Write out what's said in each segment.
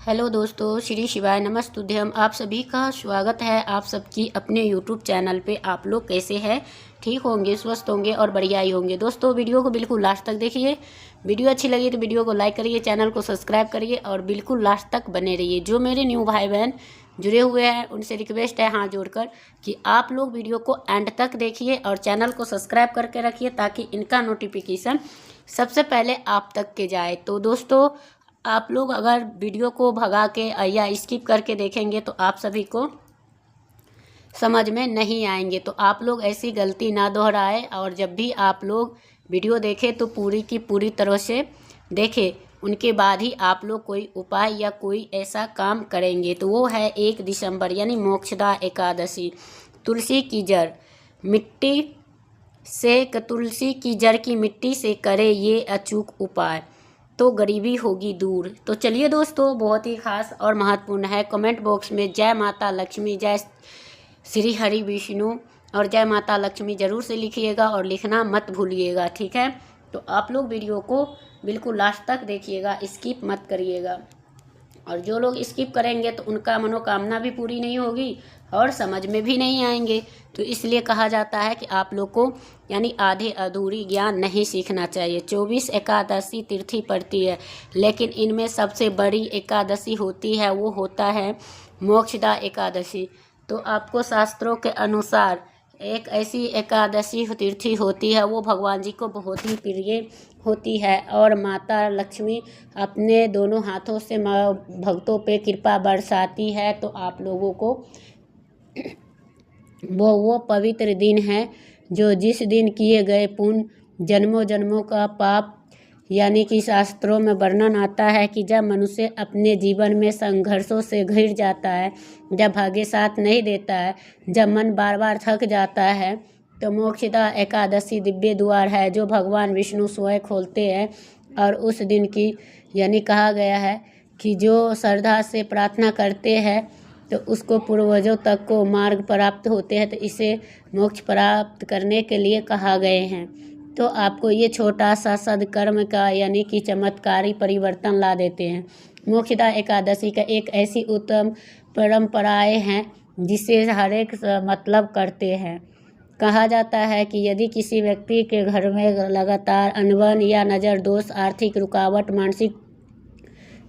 Hello दोस्तों, श्री शिवाय नमस्तुभ्यम। आप सभी का स्वागत है आप सबकी अपने यूट्यूब चैनल पे। आप लोग कैसे हैं? ठीक होंगे, स्वस्थ होंगे और बढ़िया ही होंगे। दोस्तों, वीडियो को बिल्कुल लास्ट तक देखिए। वीडियो अच्छी लगी तो वीडियो को लाइक करिए, चैनल को सब्सक्राइब करिए और बिल्कुल लास्ट तक बने रहिए। जो मेरे न्यू भाई बहन जुड़े हुए हैं उनसे रिक्वेस्ट है हाथ जोड़कर कि आप लोग वीडियो को एंड तक देखिए और चैनल को सब्सक्राइब करके रखिए ताकि इनका नोटिफिकेशन सबसे पहले आप तक के जाए। तो दोस्तों, आप लोग अगर वीडियो को भगा के या स्किप करके देखेंगे तो आप सभी को समझ में नहीं आएंगे। तो आप लोग ऐसी गलती ना दोहराएं और जब भी आप लोग वीडियो देखें तो पूरी की पूरी तरह से देखें। उनके बाद ही आप लोग कोई उपाय या कोई ऐसा काम करेंगे। तो वो है 1 दिसंबर यानी मोक्षदा एकादशी। तुलसी की जड़ मिट्टी से तुलसी की जड़ की मिट्टी से करे ये अचूक उपाय तो गरीबी होगी दूर। तो चलिए दोस्तों, बहुत ही खास और महत्वपूर्ण है। कमेंट बॉक्स में जय माता लक्ष्मी, जय श्री हरि विष्णु और जय माता लक्ष्मी ज़रूर से लिखिएगा और लिखना मत भूलिएगा, ठीक है। तो आप लोग वीडियो को बिल्कुल लास्ट तक देखिएगा, स्किप मत करिएगा। और जो लोग स्किप करेंगे तो उनका मनोकामना भी पूरी नहीं होगी और समझ में भी नहीं आएंगे। तो इसलिए कहा जाता है कि आप लोग को यानी आधे अधूरी ज्ञान नहीं सीखना चाहिए। 24 एकादशी तिथि पड़ती है, लेकिन इनमें सबसे बड़ी एकादशी होती है वो होता है मोक्षदा एकादशी। तो आपको शास्त्रों के अनुसार एक ऐसी एकादशी तिथि होती है वो भगवान जी को बहुत ही प्रिय होती है और माता लक्ष्मी अपने दोनों हाथों से भक्तों पे कृपा बरसाती है। तो आप लोगों को वो पवित्र दिन है जो जिस दिन किए गए पुण्य जन्मों जन्मों का पाप, यानी कि शास्त्रों में वर्णन आता है कि जब मनुष्य अपने जीवन में संघर्षों से घिर जाता है, जब भाग्य साथ नहीं देता है, जब मन बार बार थक जाता है, तो मोक्षदा एकादशी दिव्य द्वार है जो भगवान विष्णु स्वयं खोलते हैं। और उस दिन की यानी कहा गया है कि जो श्रद्धा से प्रार्थना करते हैं तो उसको पूर्वजों तक को मार्ग प्राप्त होते हैं। तो इसे मोक्ष प्राप्त करने के लिए कहा गए हैं। तो आपको ये छोटा सा सदकर्म का यानी कि चमत्कारी परिवर्तन ला देते हैं। मोक्षदा एकादशी का एक ऐसी उत्तम परंपराएं हैं जिसे हर एक मतलब करते हैं। कहा जाता है कि यदि किसी व्यक्ति के घर में लगातार अनबन या नज़र दोष, आर्थिक रुकावट, मानसिक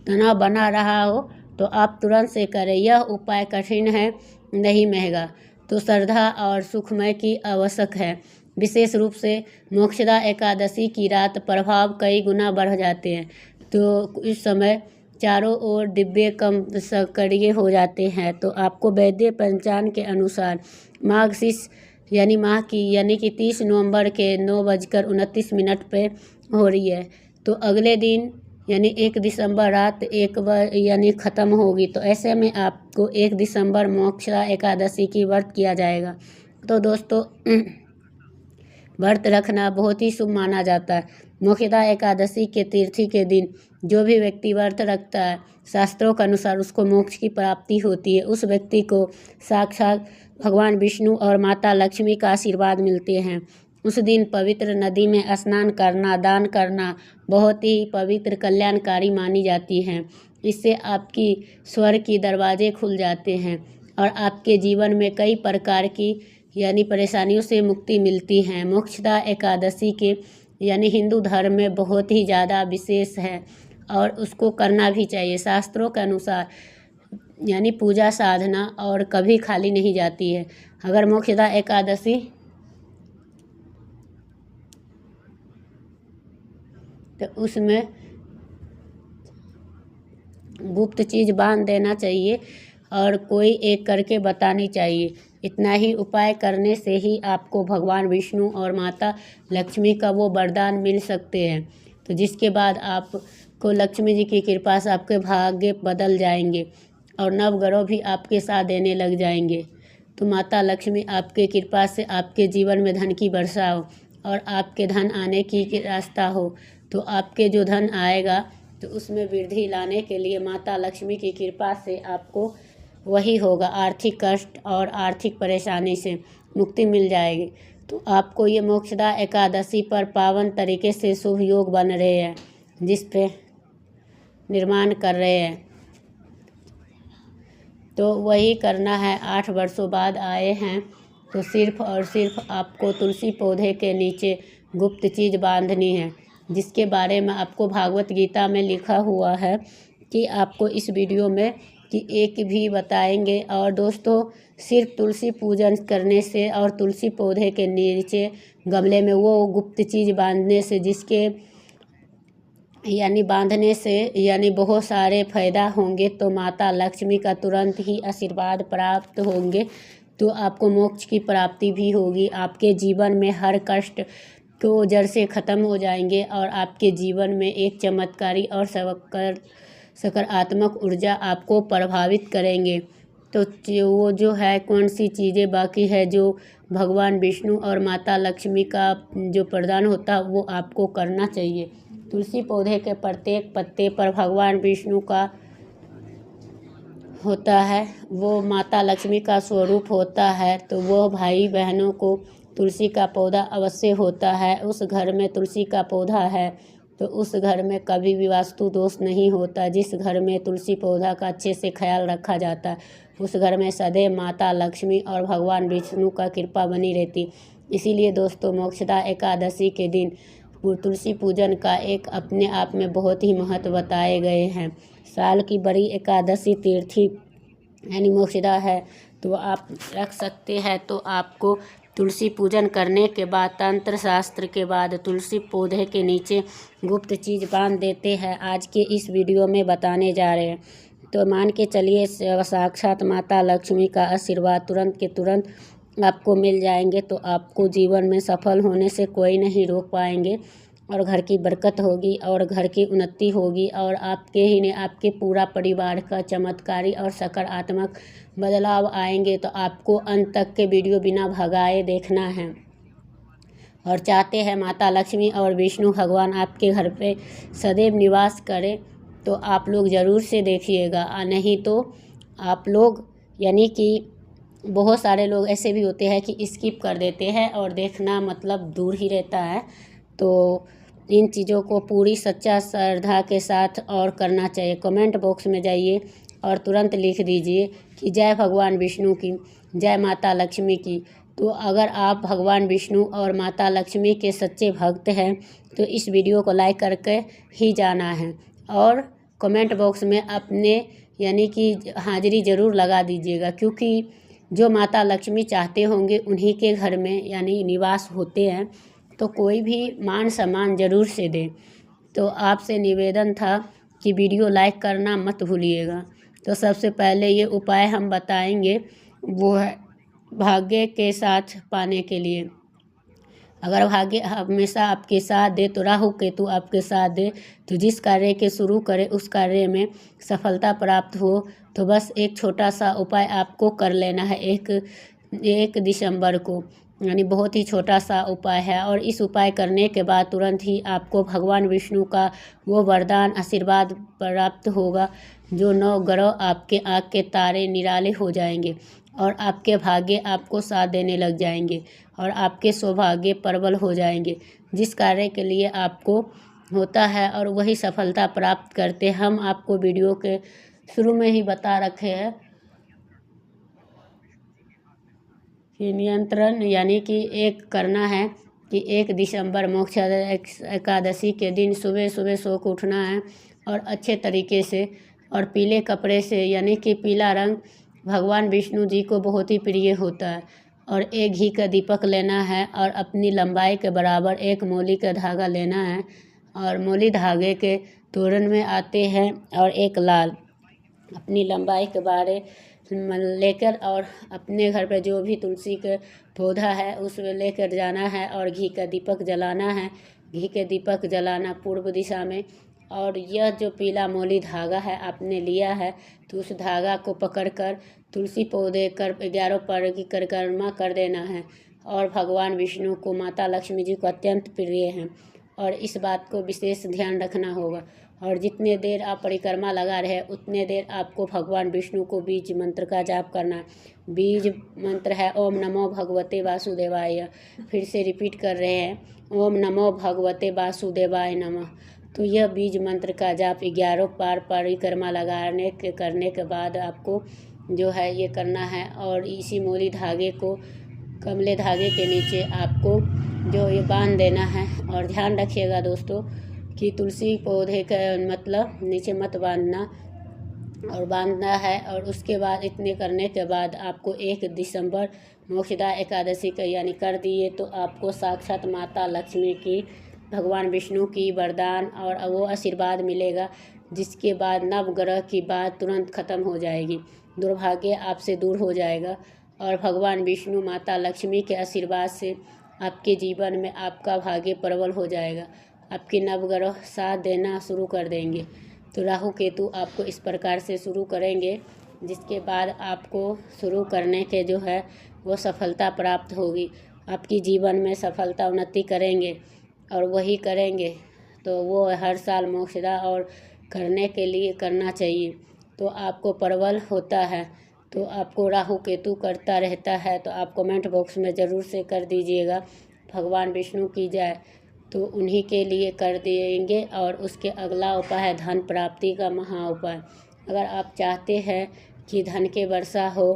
तनाव बना रहा हो तो आप तुरंत से करें। यह उपाय कठिन है, नहीं महंगा, तो श्रद्धा और सुखमय की आवश्यक है। विशेष रूप से मोक्षदा एकादशी की रात प्रभाव कई गुना बढ़ जाते हैं। तो इस समय चारों ओर दिव्य कम सक्रिय हो जाते हैं। तो आपको वैद्य पंचांग के अनुसार माघ यानी माह की यानी कि 30 नवंबर के 9:29 पे हो रही है। तो अगले दिन यानी 1 दिसंबर रात 1 यानी ख़त्म होगी। तो ऐसे में आपको 1 दिसंबर मोक्षदा एकादशी की व्रत किया जाएगा। तो दोस्तों, व्रत रखना बहुत ही शुभ माना जाता है। मोक्षदा एकादशी के तिथि के दिन जो भी व्यक्ति व्रत रखता है, शास्त्रों के अनुसार उसको मोक्ष की प्राप्ति होती है। उस व्यक्ति को साक्षात भगवान विष्णु और माता लक्ष्मी का आशीर्वाद मिलते हैं। उस दिन पवित्र नदी में स्नान करना, दान करना बहुत ही पवित्र कल्याणकारी मानी जाती हैं। इससे आपकी स्वर्ग की दरवाजे खुल जाते हैं और आपके जीवन में कई प्रकार की यानी परेशानियों से मुक्ति मिलती है। मोक्षदा एकादशी के यानी हिंदू धर्म में बहुत ही ज़्यादा विशेष है और उसको करना भी चाहिए। शास्त्रों के अनुसार यानी पूजा साधना और कभी खाली नहीं जाती है। अगर मोक्षदा एकादशी तो उसमें गुप्त चीज़ बांध देना चाहिए और कोई एक करके बतानी चाहिए। इतना ही उपाय करने से ही आपको भगवान विष्णु और माता लक्ष्मी का वो वरदान मिल सकते हैं। तो जिसके बाद आपको लक्ष्मी जी की कृपा से आपके भाग्य बदल जाएंगे और नवग्रह भी आपके साथ देने लग जाएंगे। तो माता लक्ष्मी आपके कृपा से आपके जीवन में धन की वर्षा हो और आपके धन आने की रास्ता हो। तो आपके जो धन आएगा तो उसमें वृद्धि लाने के लिए माता लक्ष्मी की कृपा से आपको वही होगा, आर्थिक कष्ट और आर्थिक परेशानी से मुक्ति मिल जाएगी। तो आपको ये मोक्षदा एकादशी पर पावन तरीके से शुभ योग बन रहे हैं जिस पे निर्माण कर रहे हैं। तो वही करना है। 8 वर्षों बाद आए हैं तो सिर्फ और सिर्फ आपको तुलसी पौधे के नीचे गुप्त चीज़ बांधनी है, जिसके बारे में आपको भागवत गीता में लिखा हुआ है कि आपको इस वीडियो में कि एक भी बताएंगे। और दोस्तों, सिर्फ तुलसी पूजन करने से और तुलसी पौधे के नीचे गमले में वो गुप्त चीज़ बांधने से बांधने से बहुत सारे फायदा होंगे। तो माता लक्ष्मी का तुरंत ही आशीर्वाद प्राप्त होंगे, तो आपको मोक्ष की प्राप्ति भी होगी। आपके जीवन में हर कष्ट को जड़ से ख़त्म हो जाएंगे और आपके जीवन में एक चमत्कारी और सकारात्मक ऊर्जा आपको प्रभावित करेंगे। तो वो जो है कौन सी चीज़ें बाकी है जो भगवान विष्णु और माता लक्ष्मी का जो प्रदान होता है वो आपको करना चाहिए। तुलसी पौधे के प्रत्येक पत्ते पर भगवान विष्णु का होता है, वो माता लक्ष्मी का स्वरूप होता है। तो वो भाई बहनों को तुलसी का पौधा अवश्य होता है। उस घर में तुलसी का पौधा है तो उस घर में कभी भी वास्तु दोष नहीं होता। जिस घर में तुलसी पौधा का अच्छे से ख्याल रखा जाता है उस घर में सदैव माता लक्ष्मी और भगवान विष्णु का कृपा बनी रहती। इसीलिए दोस्तों, मोक्षदा एकादशी के दिन तुलसी पूजन का एक अपने आप में बहुत ही महत्व बताए गए हैं। साल की बड़ी एकादशी तीर्थी मोक्षदा है, तो आप रख सकते हैं। तो आपको तुलसी पूजन करने के बाद तंत्र शास्त्र के बाद तुलसी पौधे के नीचे गुप्त चीज़ बांध देते हैं। आज के इस वीडियो में बताने जा रहे हैं। तो मान के चलिए साक्षात माता लक्ष्मी का आशीर्वाद तुरंत के तुरंत आपको मिल जाएंगे, तो आपको जीवन में सफल होने से कोई नहीं रोक पाएंगे और घर की बरकत होगी और घर की उन्नति होगी और आपके ही ने आपके पूरा परिवार का चमत्कारी और सकारात्मक बदलाव आएंगे। तो आपको अंत तक के वीडियो बिना भगाए देखना है और चाहते हैं माता लक्ष्मी और विष्णु भगवान आपके घर पे सदैव निवास करें, तो आप लोग ज़रूर से देखिएगा। नहीं तो आप लोग कि बहुत सारे लोग ऐसे भी होते हैं कि स्किप कर देते हैं और देखना मतलब दूर ही रहता है। तो इन चीज़ों को पूरी सच्चा श्रद्धा के साथ और करना चाहिए। कमेंट बॉक्स में जाइए और तुरंत लिख दीजिए कि जय भगवान विष्णु की, जय माता लक्ष्मी की। तो अगर आप भगवान विष्णु और माता लक्ष्मी के सच्चे भक्त हैं तो इस वीडियो को लाइक करके ही जाना है और कमेंट बॉक्स में अपने कि हाजिरी ज़रूर लगा दीजिएगा, क्योंकि जो माता लक्ष्मी चाहते होंगे उन्हीं के घर में निवास होते हैं। तो कोई भी मान सम्मान ज़रूर से दे। तो आपसे निवेदन था कि वीडियो लाइक करना मत भूलिएगा। तो सबसे पहले ये उपाय हम बताएंगे, वो है भाग्य के साथ पाने के लिए। अगर भाग्य हमेशा आपके साथ दे तो राहु केतु आपके साथ दे, तो जिस कार्य के शुरू करें उस कार्य में सफलता प्राप्त हो। तो बस एक छोटा सा उपाय आपको कर लेना है 1 दिसंबर को, बहुत ही छोटा सा उपाय है। और इस उपाय करने के बाद तुरंत ही आपको भगवान विष्णु का वो वरदान आशीर्वाद प्राप्त होगा, जो 9 ग्रह आपके आँख के तारे निराले हो जाएंगे और आपके भाग्य आपको साथ देने लग जाएंगे और आपके सौभाग्य प्रबल हो जाएंगे। जिस कार्य के लिए आपको होता है और वही सफलता प्राप्त करते। हम आपको वीडियो के शुरू में ही बता रखे हैं कि नियंत्रण कि एक करना है कि 1 दिसंबर मोक्षदा एकादशी के दिन सुबह सुबह सो को उठना है और अच्छे तरीके से और पीले कपड़े से कि पीला रंग भगवान विष्णु जी को बहुत ही प्रिय होता है। और एक घी का दीपक लेना है और अपनी लंबाई के बराबर एक मोली का धागा लेना है और मोली धागे के तोरण में आते हैं और एक लाल अपनी लंबाई के बारे लेकर और अपने घर पर जो भी तुलसी का पौधा है उसमें लेकर जाना है और घी का दीपक जलाना है। घी के दीपक जलाना पूर्व दिशा में। और यह जो पीला मोली धागा है आपने लिया है, तो उस धागा को पकड़कर तुलसी पौधे कर 11 पर की परिक्रमा कर देना है। और भगवान विष्णु को माता लक्ष्मी जी को अत्यंत प्रिय हैं और इस बात को विशेष ध्यान रखना होगा। और जितने देर आप परिक्रमा लगा रहे उतने देर आपको भगवान विष्णु को बीज मंत्र का जाप करना है। बीज मंत्र है ओम नमो भगवते वासुदेवाय। फिर से रिपीट कर रहे हैं, ओम नमो भगवते वासुदेवाय नमः। तो यह बीज मंत्र का जाप 11 बार परिक्रमा करने के बाद आपको जो है ये करना है। और इसी मूली धागे को कमले धागे के नीचे आपको जो ये बांध देना है। और ध्यान रखिएगा दोस्तों कि तुलसी पौधे का मतलब नीचे मत बांधना, और बांधना है। और उसके बाद इतने करने के बाद आपको 1 दिसंबर मोक्षदा एकादशी का यानी कर दिए तो आपको साक्षात माता लक्ष्मी की, भगवान विष्णु की वरदान और वो आशीर्वाद मिलेगा, जिसके बाद नवग्रह की बात तुरंत ख़त्म हो जाएगी, दुर्भाग्य आपसे दूर हो जाएगा। और भगवान विष्णु माता लक्ष्मी के आशीर्वाद से आपके जीवन में आपका भाग्य प्रबल हो जाएगा, आपके नवग्रह साथ देना शुरू कर देंगे। तो राहु केतु आपको इस प्रकार से शुरू करेंगे, जिसके बाद आपको शुरू करने के जो है वो सफलता प्राप्त होगी, आपकी जीवन में सफलता उन्नति करेंगे। और वही करेंगे तो वो हर साल मोक्षदा और करने के लिए करना चाहिए। तो आपको प्रबल होता है, तो आपको राहु केतु करता रहता है, तो आप कमेंट बॉक्स में ज़रूर से कर दीजिएगा भगवान विष्णु की जय, तो उन्हीं के लिए कर देंगे। और उसके अगला उपाय है धन प्राप्ति का महा उपाय। अगर आप चाहते हैं कि धन के वर्षा हो,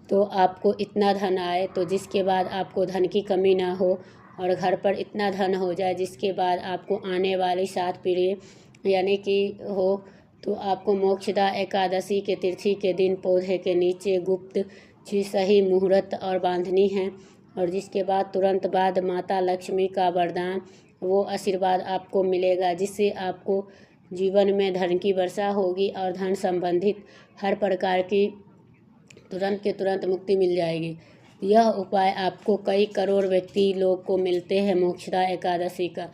तो आपको इतना धन आए तो जिसके बाद आपको धन की कमी ना हो, और घर पर इतना धन हो जाए जिसके बाद आपको आने वाली 7 पीढ़ी यानी कि हो, तो आपको मोक्षदा एकादशी के तिथि के दिन पौधे के नीचे गुप्त सही मुहूर्त और बांधनी है। और जिसके बाद तुरंत बाद माता लक्ष्मी का वरदान, वो आशीर्वाद आपको मिलेगा, जिससे आपको जीवन में धन की वर्षा होगी और धन संबंधित हर प्रकार की तुरंत के तुरंत मुक्ति मिल जाएगी। यह उपाय आपको कई करोड़ व्यक्ति लोग को मिलते हैं मोक्षदा एकादशी का,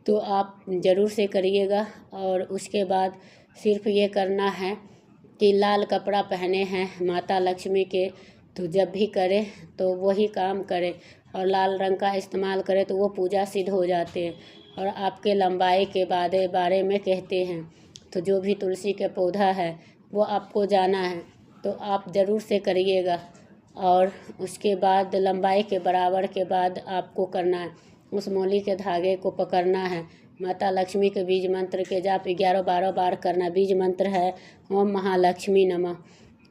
तो आप ज़रूर से करिएगा। और उसके बाद सिर्फ ये करना है कि लाल कपड़ा पहने हैं माता लक्ष्मी के, तो जब भी करें तो वही काम करें और लाल रंग का इस्तेमाल करें, तो वो पूजा सिद्ध हो जाते हैं और आपके लंबाई के बारे में कहते हैं। तो जो भी तुलसी के पौधा है वो आपको जाना है, तो आप ज़रूर से करिएगा। और उसके बाद लंबाई के बराबर के बाद आपको करना है, उस मूली के धागे को पकड़ना है, माता लक्ष्मी के बीज मंत्र के जाप 11-12 बार करना। बीज मंत्र है ओम महालक्ष्मी नमः,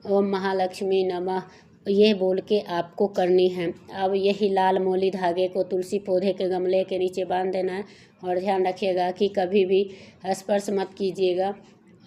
ओम महालक्ष्मी नमः, ये बोल के आपको करनी है। अब यही लाल मूली धागे को तुलसी पौधे के गमले के नीचे बांध देना है। और ध्यान रखिएगा कि कभी भी स्पर्श मत कीजिएगा,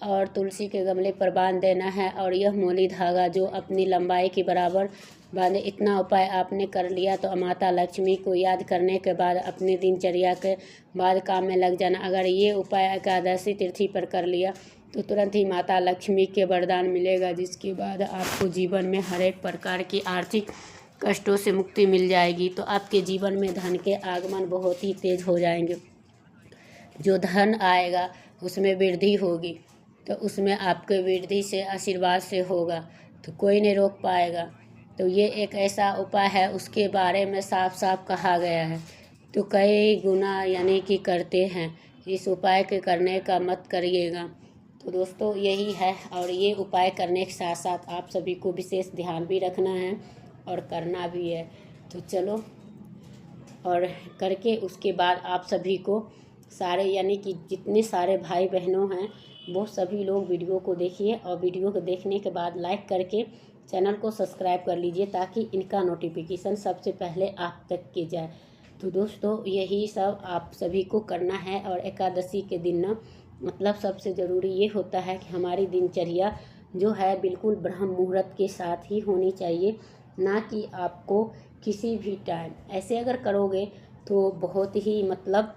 और तुलसी के गमले पर बांध देना है। और यह मूली धागा जो अपनी लंबाई के बराबर बांधे, इतना उपाय आपने कर लिया तो माता लक्ष्मी को याद करने के बाद अपनी दिनचर्या के बाद काम में लग जाना। अगर ये उपाय एकादशी तिथि पर कर लिया तो तुरंत ही माता लक्ष्मी के वरदान मिलेगा, जिसके बाद आपको जीवन में हर एक प्रकार की आर्थिक कष्टों से मुक्ति मिल जाएगी। तो आपके जीवन में धन के आगमन बहुत ही तेज हो जाएंगे, जो धन आएगा उसमें वृद्धि होगी, तो उसमें आपके वृद्धि से आशीर्वाद से होगा, तो कोई नहीं रोक पाएगा। तो ये एक ऐसा उपाय है, उसके बारे में साफ साफ कहा गया है, तो कई गुना यानी कि करते हैं, इस उपाय के करने का मत करिएगा। तो दोस्तों यही है, और ये उपाय करने के साथ साथ आप सभी को विशेष ध्यान भी रखना है और करना भी है। तो चलो, और करके उसके बाद आप सभी को सारे यानी कि जितने सारे भाई बहनों हैं वो सभी लोग वीडियो को देखिए, और वीडियो को देखने के बाद लाइक करके चैनल को सब्सक्राइब कर लीजिए, ताकि इनका नोटिफिकेशन सबसे पहले आप तक के जाए। तो दोस्तों यही सब आप सभी को करना है। और एकादशी के दिन ना मतलब सबसे ज़रूरी ये होता है कि हमारी दिनचर्या जो है बिल्कुल ब्रह्म मुहूर्त के साथ ही होनी चाहिए, ना कि आपको किसी भी टाइम ऐसे अगर करोगे तो बहुत ही मतलब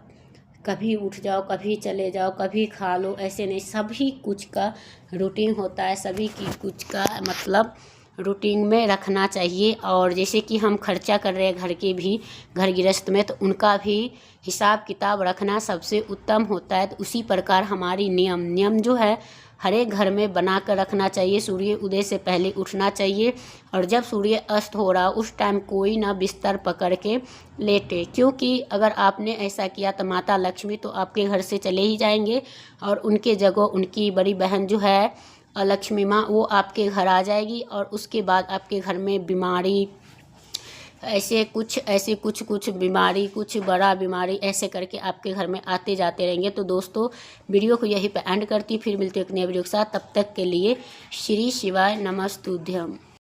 कभी उठ जाओ, कभी चले जाओ, कभी खा लो, ऐसे नहीं। सभी कुछ का रूटीन होता है, सभी की कुछ का मतलब रूटीन में रखना चाहिए। और जैसे कि हम खर्चा कर रहे हैं घर के भी, घर गृहस्थ में, तो उनका भी हिसाब किताब रखना सबसे उत्तम होता है। तो उसी प्रकार हमारी नियम जो है हर एक घर में बना कर रखना चाहिए। सूर्य उदय से पहले उठना चाहिए, और जब सूर्य अस्त हो रहा उस टाइम कोई ना बिस्तर पकड़ के लेटे, क्योंकि अगर आपने ऐसा किया तो माता लक्ष्मी तो आपके घर से चले ही जाएंगे, और उनके जगह उनकी बड़ी बहन जो है लक्ष्मी माँ वो आपके घर आ जाएगी, और उसके बाद आपके घर में बीमारी ऐसे कुछ बीमारी, कुछ बड़ा बीमारी ऐसे करके आपके घर में आते जाते रहेंगे। तो दोस्तों वीडियो को यहीं पे एंड करती, फिर मिलते हैं एक नए वीडियो के साथ। तब तक के लिए श्री शिवाय नमस्तुभ्यम।